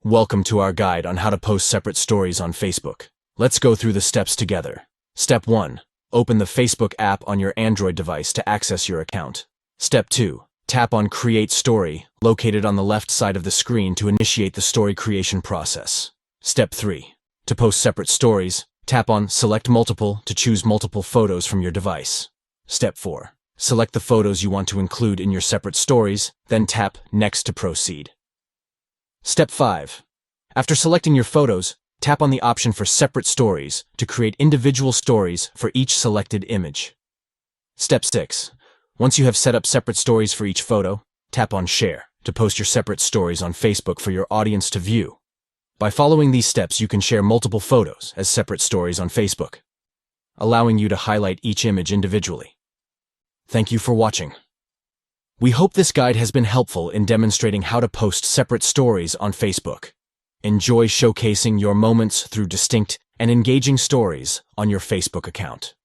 Welcome to our guide on how to post separate stories on Facebook. Let's go through the steps together. Step 1. Open the Facebook app on your Android device to access your account. Step 2. Tap on Create Story, located on the left side of the screen to initiate the story creation process. Step 3. To post separate stories, tap on Select Multiple to choose multiple photos from your device. Step 4. Select the photos you want to include in your separate stories, then tap Next to proceed. Step 5. After selecting your photos, tap on the option for Separate Stories to create individual stories for each selected image. Step 6. Once you have set up separate stories for each photo, tap on Share to post your separate stories on Facebook for your audience to view. By following these steps, you can share multiple photos as separate stories on Facebook, allowing you to highlight each image individually. Thank you for watching. We hope this guide has been helpful in demonstrating how to post separate stories on Facebook. Enjoy showcasing your moments through distinct and engaging stories on your Facebook account.